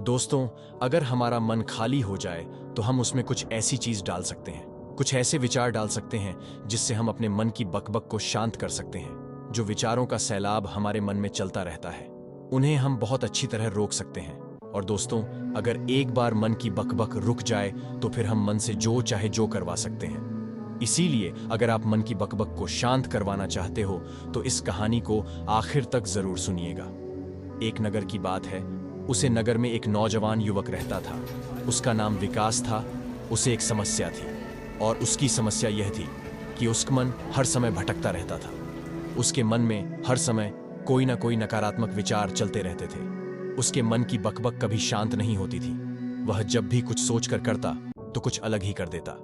दोस्तों, अगर हमारा मन खाली हो जाए तो हम उसमें कुछ ऐसी चीज डाल सकते हैं, कुछ ऐसे विचार डाल सकते हैं जिससे हम अपने मन की बकबक को शांत कर सकते हैं। जो विचारों का सैलाब हमारे मन में चलता रहता है, उन्हें हम बहुत अच्छी तरह रोक सकते हैं। और दोस्तों, अगर एक बार मन की बकबक रुक जाए तो फिर हम मन से जो चाहे जो करवा सकते हैं। इसीलिए अगर आप मन की बकबक को शांत करवाना चाहते हो तो इस कहानी को आखिर तक जरूर सुनिएगा। एक नगर की बात है। उसे नगर में एक नौजवान युवक रहता था। उसका नाम विकास था। उसे एक समस्या थी, और उसकी समस्या यह थी कि उसका मन हर समय भटकता रहता था। उसके मन में हर समय कोई ना कोई नकारात्मक विचार चलते रहते थे। उसके मन की बकबक कभी शांत नहीं होती थी। वह जब भी कुछ सोचकर करता तो कुछ अलग ही कर देता।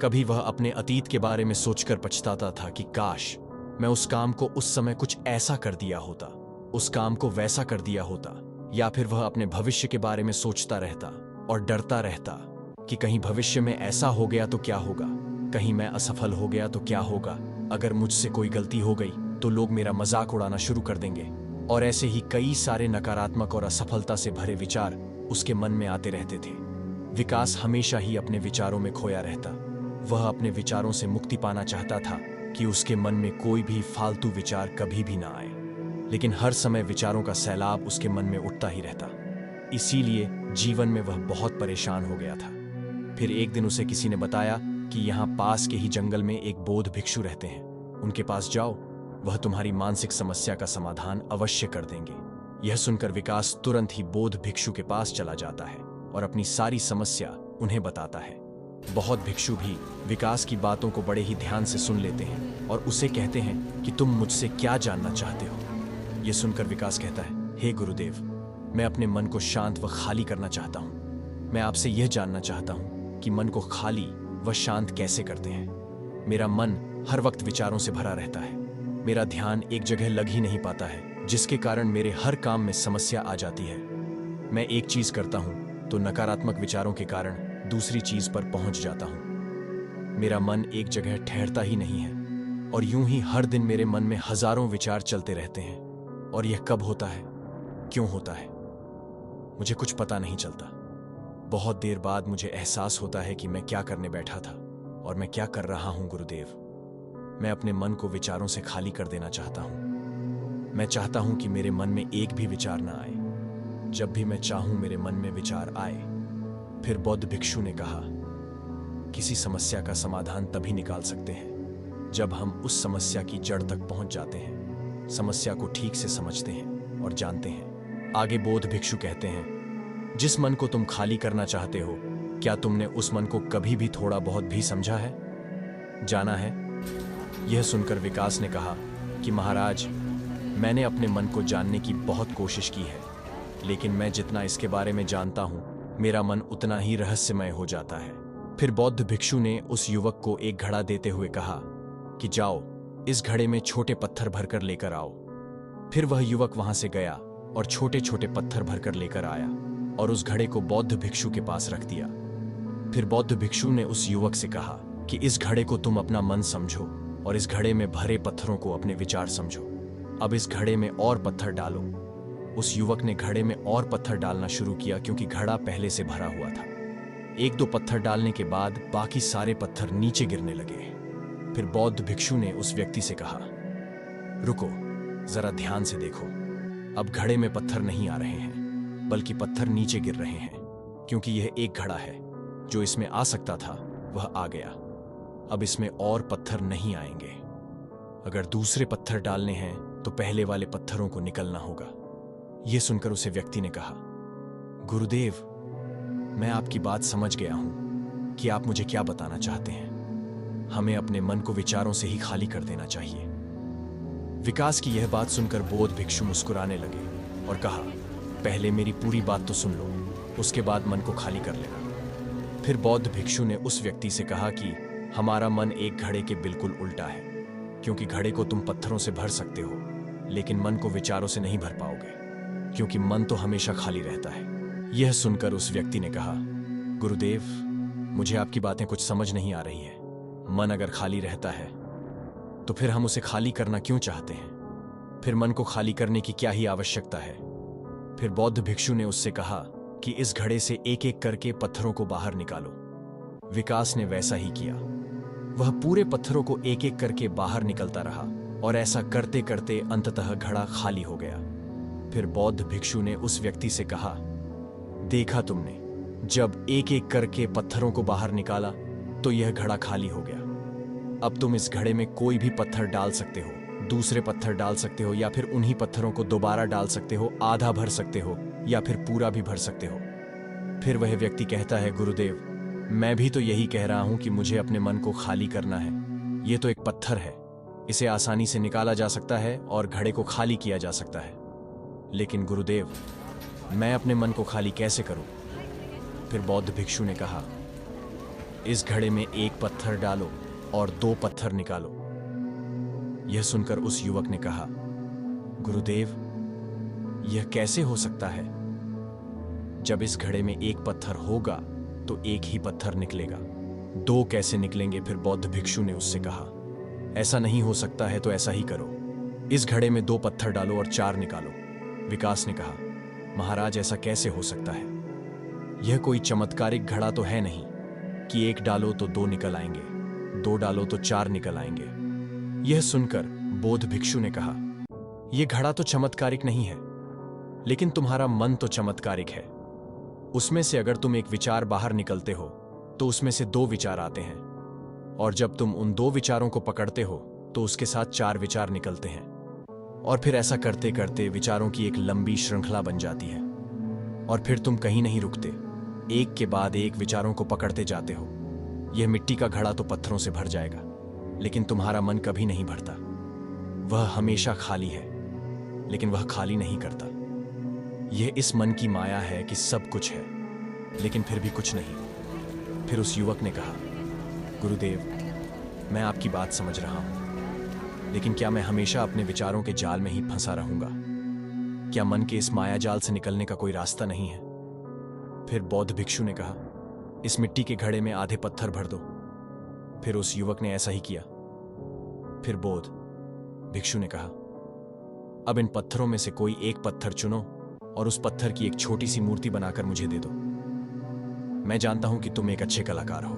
कभी वह अपने अतीत के बारे में सोचकर पछताता था कि काश मैं उस काम को उस समय कुछ ऐसा कर दिया होता, उस काम को वैसा कर दिया होता। या फिर वह अपने भविष्य के बारे में सोचता रहता और डरता रहता कि कहीं भविष्य में ऐसा हो गया तो क्या होगा, कहीं मैं असफल हो गया तो क्या होगा, अगर मुझसे कोई गलती हो गई तो लोग मेरा मजाक उड़ाना शुरू कर देंगे। और ऐसे ही कई सारे नकारात्मक और असफलता से भरे विचार उसके मन में आते रहते थे। विकास हमेशा ही अपने विचारों में खोया रहता। वह अपने विचारों से मुक्ति पाना चाहता था कि उसके मन में कोई भी फालतू विचार कभी भी ना आए, लेकिन हर समय विचारों का सैलाब उसके मन में उठता ही रहता। इसीलिए जीवन में वह बहुत परेशान हो गया था। फिर एक दिन उसे किसी ने बताया कि यहाँ पास के ही जंगल में एक बौद्ध भिक्षु रहते हैं। उनके पास जाओ, वह तुम्हारी मानसिक समस्या का समाधान अवश्य कर देंगे। यह सुनकर विकास तुरंत ही बौद्ध भिक्षु के पास चला जाता है और अपनी सारी समस्या उन्हें बताता है। बहुत भिक्षु भी विकास की बातों को बड़े ही ध्यान से सुन लेते हैं और उसे कहते हैं कि तुम मुझसे क्या जानना चाहते हो। यह सुनकर विकास कहता है, हे गुरुदेव, मैं अपने मन को शांत व खाली करना चाहता हूँ। मैं आपसे यह जानना चाहता हूँ कि मन को खाली व शांत कैसे करते हैं। मेरा मन हर वक्त विचारों से भरा रहता है। मेरा ध्यान एक जगह लग ही नहीं पाता है, जिसके कारण मेरे हर काम में समस्या आ जाती है। मैं एक चीज करता हूँ तो नकारात्मक विचारों के कारण दूसरी चीज पर पहुंच जाता हूँ। मेरा मन एक जगह ठहरता ही नहीं है, और यूं ही हर दिन मेरे मन में हजारों विचार चलते रहते हैं। और यह कब होता है, क्यों होता है, मुझे कुछ पता नहीं चलता। बहुत देर बाद मुझे एहसास होता है कि मैं क्या करने बैठा था और मैं क्या कर रहा हूं गुरुदेव। मैं अपने मन को विचारों से खाली कर देना चाहता हूं। मैं चाहता हूं कि मेरे मन में एक भी विचार ना आए। जब भी मैं चाहूं मेरे मन में विचार आए। फिर बौद्ध भिक्षु ने कहा, किसी समस्या का समाधान तभी निकाल सकते हैं जब हम उस समस्या की जड़ तक पहुंच जाते हैं, समस्या को ठीक से समझते हैं और जानते हैं। आगे बौद्ध भिक्षु कहते हैं, जिस मन को तुम खाली करना चाहते हो, क्या तुमने उस मन को कभी भी थोड़ा बहुत भी समझा है, जाना है? यह सुनकर विकास ने कहा कि महाराज, मैंने अपने मन को जानने की बहुत कोशिश की है, लेकिन मैं जितना इसके बारे में जानता हूं, मेरा मन उतना ही रहस्यमय हो जाता है। फिर बौद्ध भिक्षु ने उस युवक को एक घड़ा देते हुए कहा कि जाओ, इस घड़े में छोटे पत्थर भरकर लेकर आओ। फिर वह युवक वहां से गया और छोटे छोटे पत्थर भरकर लेकर आया और उस घड़े को बौद्ध भिक्षु के पास रख दिया। फिर बौद्ध भिक्षु ने उस युवक से कहा कि इस घड़े को तुम अपना मन समझो और इस घड़े में भरे पत्थरों को अपने विचार समझो। अब इस घड़े में और पत्थर डालो। उस युवक ने घड़े में और पत्थर डालना शुरू किया, क्योंकि घड़ा पहले से भरा हुआ था। एक दो पत्थर डालने के बाद बाकी सारे पत्थर नीचे गिरने लगे। फिर बौद्ध भिक्षु ने उस व्यक्ति से कहा, रुको, जरा ध्यान से देखो। अब घड़े में पत्थर नहीं आ रहे हैं, बल्कि पत्थर नीचे गिर रहे हैं, क्योंकि यह एक घड़ा है। जो इसमें आ सकता था वह आ गया। अब इसमें और पत्थर नहीं आएंगे। अगर दूसरे पत्थर डालने हैं तो पहले वाले पत्थरों को निकलना होगा। यह सुनकर उसे व्यक्ति ने कहा, गुरुदेव, मैं आपकी बात समझ गया हूं कि आप मुझे क्या बताना चाहते हैं। हमें अपने मन को विचारों से ही खाली कर देना चाहिए। विकास की यह बात सुनकर बौद्ध भिक्षु मुस्कुराने लगे और कहा, पहले मेरी पूरी बात तो सुन लो, उसके बाद मन को खाली कर लेना। फिर बौद्ध भिक्षु ने उस व्यक्ति से कहा कि हमारा मन एक घड़े के बिल्कुल उल्टा है, क्योंकि घड़े को तुम पत्थरों से भर सकते हो, लेकिन मन को विचारों से नहीं भर पाओगे, क्योंकि मन तो हमेशा खाली रहता है। यह सुनकर उस व्यक्ति ने कहा, गुरुदेव, मुझे आपकी बातें कुछ समझ नहीं आ रही है। मन अगर खाली रहता है तो फिर हम उसे खाली करना क्यों चाहते हैं? फिर मन को खाली करने की क्या ही आवश्यकता है? फिर बौद्ध भिक्षु ने उससे कहा कि इस घड़े से एक एक करके पत्थरों को बाहर निकालो। विकास ने वैसा ही किया। वह पूरे पत्थरों को एक एक करके बाहर निकलता रहा और ऐसा करते करते अंततः घड़ा खाली हो गया। फिर बौद्ध भिक्षु ने उस व्यक्ति से कहा, देखा तुमने, जब एक एक करके पत्थरों को बाहर निकाला तो यह घड़ा खाली हो गया। अब तुम इस घड़े में कोई भी पत्थर डाल सकते हो, दूसरे पत्थर डाल सकते हो या फिर उन्हीं पत्थरों को दोबारा डाल सकते हो, आधा भर सकते हो या फिर पूरा भी भर सकते हो। फिर वह व्यक्ति कहता है, गुरुदेव, मैं भी तो यही कह रहा हूं कि मुझे अपने मन को खाली करना है। यह तो एक पत्थर है, इसे आसानी से निकाला जा सकता है और घड़े को खाली किया जा सकता है। लेकिन गुरुदेव, मैं अपने मन को खाली कैसे करूं? फिर बौद्ध भिक्षु ने कहा, इस घड़े में एक पत्थर डालो और दो पत्थर निकालो। यह सुनकर उस युवक ने कहा, गुरुदेव, यह कैसे हो सकता है? जब इस घड़े में एक पत्थर होगा तो एक ही पत्थर निकलेगा, दो कैसे निकलेंगे? फिर बौद्ध भिक्षु ने उससे कहा, ऐसा नहीं हो सकता है तो ऐसा ही करो, इस घड़े में दो पत्थर डालो और चार निकालो। विकास ने कहा, महाराज, ऐसा कैसे हो सकता है? यह कोई चमत्कारिक घड़ा तो है नहीं कि एक डालो तो दो निकल आएंगे, दो डालो तो चार निकल आएंगे। यह सुनकर बौद्ध भिक्षु ने कहा, यह घड़ा तो चमत्कारिक नहीं है, लेकिन तुम्हारा मन तो चमत्कारिक है। उसमें से अगर तुम एक विचार बाहर निकलते हो तो उसमें से दो विचार आते हैं, और जब तुम उन दो विचारों को पकड़ते हो तो उसके साथ चार विचार निकलते हैं, और फिर ऐसा करते करते विचारों की एक लंबी श्रृंखला बन जाती है, और फिर तुम कहीं नहीं रुकते, एक के बाद एक विचारों को पकड़ते जाते हो। यह मिट्टी का घड़ा तो पत्थरों से भर जाएगा, लेकिन तुम्हारा मन कभी नहीं भरता। वह हमेशा खाली है, लेकिन वह खाली नहीं करता। यह इस मन की माया है कि सब कुछ है, लेकिन फिर भी कुछ नहीं। फिर उस युवक ने कहा, गुरुदेव, मैं आपकी बात समझ रहा हूं, लेकिन क्या मैं हमेशा अपने विचारों के जाल में ही फंसा रहूंगा? क्या मन के इस माया जाल से निकलने का कोई रास्ता नहीं है? फिर बौद्ध भिक्षु ने कहा, इस मिट्टी के घड़े में आधे पत्थर भर दो। फिर उस युवक ने ऐसा ही किया। फिर बौद्ध भिक्षु ने कहा, अब इन पत्थरों में से कोई एक पत्थर चुनो और उस पत्थर की एक छोटी सी मूर्ति बनाकर मुझे दे दो। मैं जानता हूं कि तुम एक अच्छे कलाकार हो।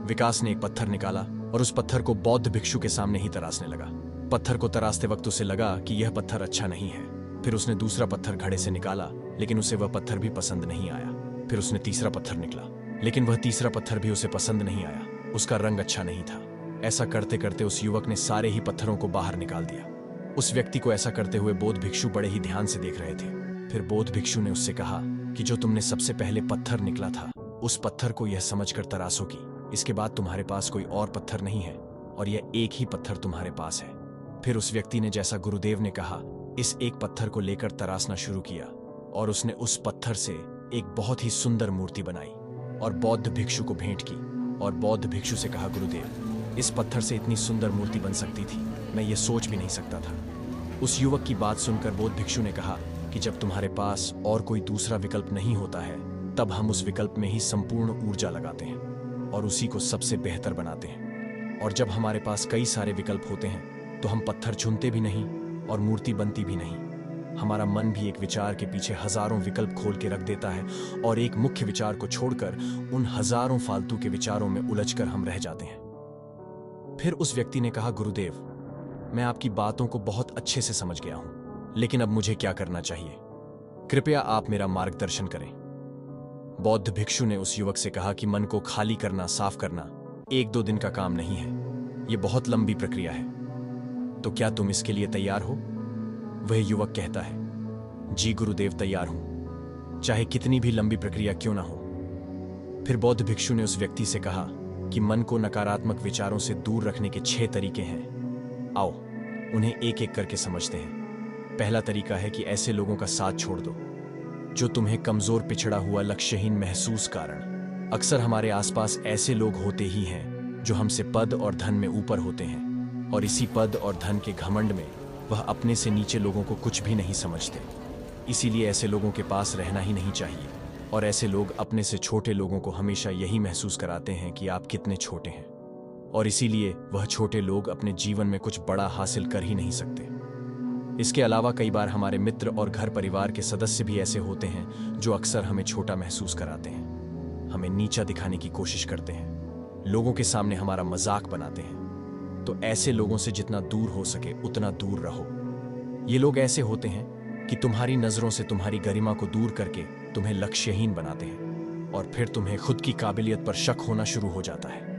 विकास ने एक पत्थर निकाला और उस पत्थर को बौद्ध भिक्षु के सामने ही तराशने लगा। पत्थर को तराशते वक्त उसे लगा कि यह पत्थर अच्छा नहीं है। फिर उसने दूसरा पत्थर घड़े से निकाला, लेकिन उसे वह पत्थर भी पसंद नहीं आया। फिर उसने तीसरा पत्थर निकला, लेकिन वह तीसरा पत्थर भी उसे पसंद नहीं आया, उसका रंग अच्छा नहीं था। ऐसा करते करते उस युवक ने सारे ही पत्थरों को बाहर निकाल दिया। उस व्यक्ति को ऐसा करते हुए बौद्ध भिक्षु बड़े ही ध्यान से देख रहे थे। फिर बौद्ध भिक्षु ने उससे कहा कि जो तुमने सबसे पहले पत्थर निकला था, उस पत्थर को यह समझकर तराशोगी, इसके बाद तुम्हारे पास कोई और पत्थर नहीं है और यह एक ही पत्थर तुम्हारे पास है। फिर उस व्यक्ति ने, जैसा गुरुदेव ने कहा, इस एक पत्थर को लेकर तराशना शुरू किया और उसने उस पत्थर से एक बहुत ही सुंदर मूर्ति बनाई और बौद्ध भिक्षु को भेंट की। और बौद्ध भिक्षु से कहा, गुरुदेव, इस पत्थर से इतनी सुंदर मूर्ति बन सकती थी, मैं ये सोच भी नहीं सकता था। उस युवक की बात सुनकर बौद्ध भिक्षु ने कहा कि जब तुम्हारे पास और कोई दूसरा विकल्प नहीं होता है, तब हम उस विकल्प में ही संपूर्ण ऊर्जा लगाते हैं और उसी को सबसे बेहतर बनाते हैं। और जब हमारे पास कई सारे विकल्प होते हैं तो हम पत्थर चुनते भी नहीं और मूर्ति बनती भी नहीं। हमारा मन भी एक विचार के पीछे हजारों विकल्प खोल के रख देता है और एक मुख्य विचार को छोड़कर उन हजारों फालतू के विचारों में उलझकर हम रह जाते हैं। फिर उस व्यक्ति ने कहा, गुरुदेव, मैं आपकी बातों को बहुत अच्छे से समझ गया हूं, लेकिन अब मुझे क्या करना चाहिए? कृपया आप मेरा मार्गदर्शन करें। बौद्ध भिक्षु ने उस युवक से कहा कि मन को खाली करना, साफ करना 1-2 दिन का काम नहीं है, यह बहुत लंबी प्रक्रिया है। तो क्या तुम इसके लिए तैयार हो? वह युवक कहता है, जी गुरुदेव, तैयार हूं, चाहे कितनी भी लंबी प्रक्रिया क्यों ना हो। फिर बौद्ध भिक्षु ने उस व्यक्ति से कहा कि मन को नकारात्मक विचारों से दूर रखने के 6 तरीके हैं। आओ उन्हें एक एक करके समझते हैं। पहला तरीका है कि ऐसे लोगों का साथ छोड़ दो जो तुम्हें कमजोर, पिछड़ा हुआ, लक्ष्यहीन महसूस कारण। अक्सर हमारे आसपास ऐसे लोग होते ही हैं जो हमसे पद और धन में ऊपर होते हैं, और इसी पद और धन के घमंड में वह अपने से नीचे लोगों को कुछ भी नहीं समझते। इसीलिए ऐसे लोगों के पास रहना ही नहीं चाहिए। और ऐसे लोग अपने से छोटे लोगों को हमेशा यही महसूस कराते हैं कि आप कितने छोटे हैं, और इसीलिए वह छोटे लोग अपने जीवन में कुछ बड़ा हासिल कर ही नहीं सकते। इसके अलावा कई बार हमारे मित्र और घर परिवार के सदस्य भी ऐसे होते हैं जो अक्सर हमें छोटा महसूस कराते हैं, हमें नीचा दिखाने की कोशिश करते हैं, लोगों के सामने हमारा मजाक बनाते हैं। तो ऐसे लोगों से जितना दूर हो सके उतना दूर रहो। ये लोग ऐसे होते हैं कि तुम्हारी नजरों से तुम्हारी गरिमा को दूर करके तुम्हें लक्ष्यहीन बनाते हैं और फिर तुम्हें खुद की काबिलियत पर शक होना शुरू हो जाता है।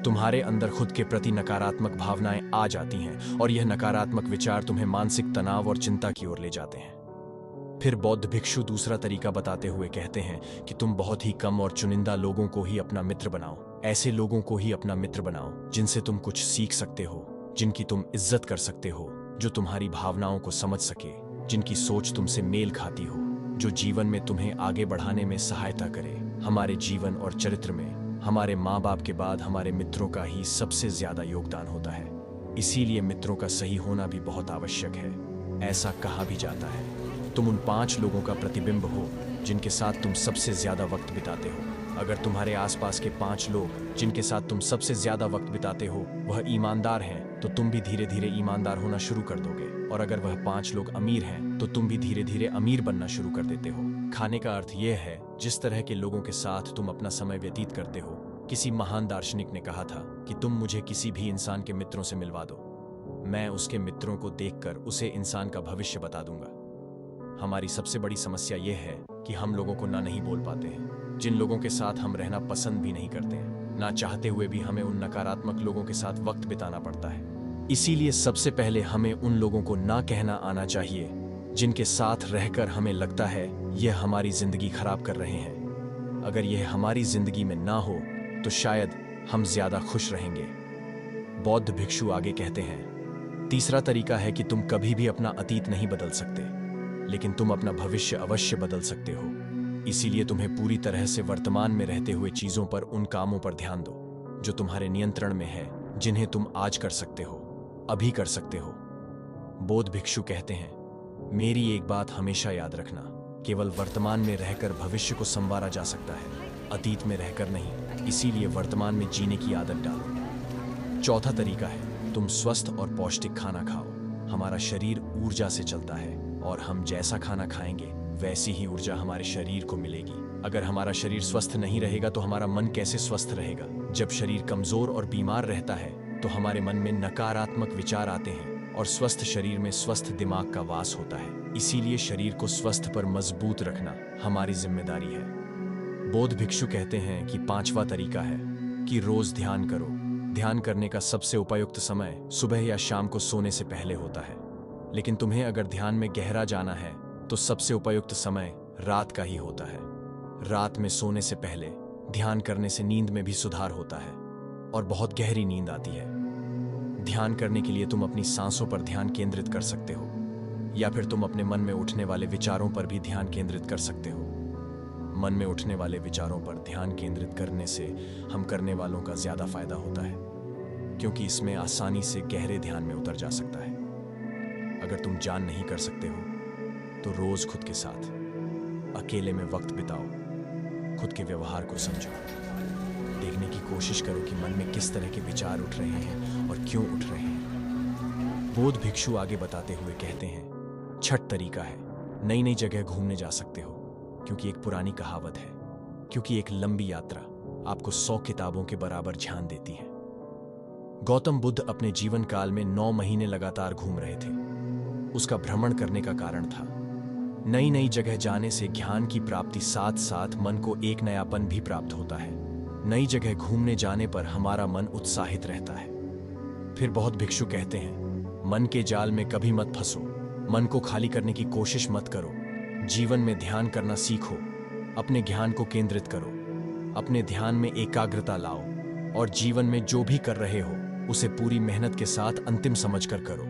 तुम्हारे अंदर खुद के प्रति नकारात्मक भावनाएं आ जाती हैं और यह नकारात्मक विचार तुम्हें मानसिक तनाव और चिंता की ओर ले जाते हैं। फिर बौद्ध भिक्षु दूसरा तरीका बताते हुए कहते हैं कि तुम बहुत ही कम और चुनिंदा लोगों को ही अपना मित्र बनाओ। ऐसे लोगों को ही अपना मित्र बनाओ जिनसे तुम कुछ सीख सकते हो, जिनकी तुम इज्जत कर सकते हो, जो तुम्हारी भावनाओं को समझ सके, जिनकी सोच तुमसे मेल खाती हो, जो जीवन में तुम्हें आगे बढ़ाने में सहायता करे। हमारे जीवन और चरित्र में हमारे माँ बाप के बाद हमारे मित्रों का ही सबसे ज्यादा योगदान होता है। इसीलिए मित्रों का सही होना भी बहुत आवश्यक है। ऐसा कहा भी जाता है, तुम उन 5 लोगों का प्रतिबिंब हो जिनके साथ तुम सबसे ज्यादा वक्त बिताते हो। अगर तुम्हारे आसपास के 5 लोग जिनके साथ तुम सबसे ज्यादा वक्त बिताते हो वह ईमानदार हैं, तो तुम भी धीरे धीरे ईमानदार होना शुरू कर दोगे। और अगर वह 5 लोग अमीर हैं, तो तुम भी धीरे धीरे अमीर बनना शुरू कर देते हो। खाने का अर्थ यह है जिस तरह के लोगों के साथ तुम अपना समय व्यतीत करते हो। किसी महान दार्शनिक ने कहा था कि तुम मुझे किसी भी इंसान के मित्रों से मिलवा दो, मैं उसके मित्रों को देखकर उसे इंसान का भविष्य बता दूंगा। हमारी सबसे बड़ी समस्या यह है कि हम लोगों को ना नहीं बोल पाते हैं। जिन लोगों के साथ हम रहना पसंद भी नहीं करते हैं, ना चाहते हुए भी हमें उन नकारात्मक लोगों के साथ वक्त बिताना पड़ता है। इसीलिए सबसे पहले हमें उन लोगों को ना कहना आना चाहिए जिनके साथ रहकर हमें लगता है यह हमारी जिंदगी खराब कर रहे हैं। अगर यह हमारी जिंदगी में ना हो तो शायद हम ज्यादा खुश रहेंगे। बौद्ध भिक्षु आगे कहते हैं, तीसरा तरीका है कि तुम कभी भी अपना अतीत नहीं बदल सकते, लेकिन तुम अपना भविष्य अवश्य बदल सकते हो। इसीलिए तुम्हें पूरी तरह से वर्तमान में रहते हुए चीजों पर, उन कामों पर ध्यान दो जो तुम्हारे नियंत्रण में है, जिन्हें तुम आज कर सकते हो, अभी कर सकते हो। बौद्ध भिक्षु कहते हैं, मेरी एक बात हमेशा याद रखना, केवल वर्तमान में रहकर भविष्य को संवारा जा सकता है, अतीत में रहकर नहीं। इसीलिए वर्तमान में जीने की आदत डालो। चौथा तरीका है, तुम स्वस्थ और पौष्टिक खाना खाओ। हमारा शरीर ऊर्जा से चलता है और हम जैसा खाना खाएंगे वैसी ही ऊर्जा हमारे शरीर को मिलेगी। अगर हमारा शरीर स्वस्थ नहीं रहेगा तो हमारा मन कैसे स्वस्थ रहेगा? जब शरीर कमजोर और बीमार रहता है तो हमारे मन में नकारात्मक विचार आते हैं और स्वस्थ शरीर में स्वस्थ दिमाग का वास होता है। इसीलिए शरीर को स्वस्थ पर मजबूत रखना हमारी जिम्मेदारी है। बौद्ध भिक्षु कहते हैं कि 5वां तरीका है कि रोज ध्यान करो। ध्यान करने का सबसे उपयुक्त समय सुबह या शाम को सोने से पहले होता है, लेकिन तुम्हें अगर ध्यान में गहरा जाना है तो सबसे उपयुक्त समय रात का ही होता है। रात में सोने से पहले ध्यान करने से नींद में भी सुधार होता है और बहुत गहरी नींद आती है। ध्यान करने के लिए तुम अपनी सांसों पर ध्यान केंद्रित कर सकते हो, या फिर तुम अपने मन में उठने वाले विचारों पर भी ध्यान केंद्रित कर सकते हो। मन में उठने वाले विचारों पर ध्यान केंद्रित करने से हम करने वालों का ज्यादा फायदा होता है, क्योंकि इसमें आसानी से गहरे ध्यान में उतर जा सकता है। अगर तुम जान नहीं कर सकते हो तो रोज खुद के साथ अकेले में वक्त बिताओ, खुद के व्यवहार को समझो, देखने की कोशिश करो कि मन में किस तरह के विचार उठ रहे हैं और क्यों उठ रहे हैं। बौद्ध भिक्षु आगे बताते हुए कहते हैं, छठ तरीका है, नई नई जगह घूमने जा सकते हो, क्योंकि एक पुरानी कहावत है, क्योंकि एक लंबी यात्रा आपको 100 किताबों के बराबर ध्यान देती है। गौतम बुद्ध अपने जीवन काल में 9 महीने लगातार घूम रहे थे। उसका भ्रमण करने का कारण था नई नई जगह जाने से ज्ञान की प्राप्ति, साथ साथ मन को एक नयापन भी प्राप्त होता है। नई जगह घूमने जाने पर हमारा मन उत्साहित रहता है। फिर बौद्ध भिक्षु कहते हैं, मन के जाल में कभी मत फंसो, मन को खाली करने की कोशिश मत करो, जीवन में ध्यान करना सीखो, अपने ज्ञान को केंद्रित करो, अपने ध्यान में एकाग्रता लाओ और जीवन में जो भी कर रहे हो उसे पूरी मेहनत के साथ अंतिम समझकर करो।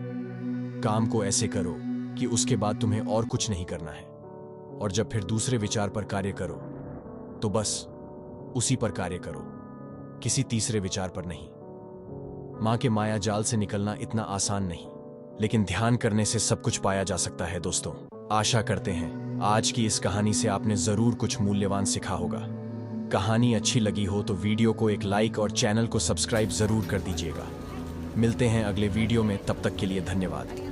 काम को ऐसे करो कि उसके बाद तुम्हें और कुछ नहीं करना है, और जब फिर दूसरे विचार पर कार्य करो तो बस उसी पर कार्य करो, किसी तीसरे विचार पर नहीं। मां के माया जाल से निकलना इतना आसान नहीं, लेकिन ध्यान करने से सब कुछ पाया जा सकता है। दोस्तों, आशा करते हैं आज की इस कहानी से आपने जरूर कुछ मूल्यवान सीखा होगा। कहानी अच्छी लगी हो तो वीडियो को एक लाइक और चैनल को सब्सक्राइब जरूर कर दीजिएगा। मिलते हैं अगले वीडियो में, तब तक के लिए धन्यवाद।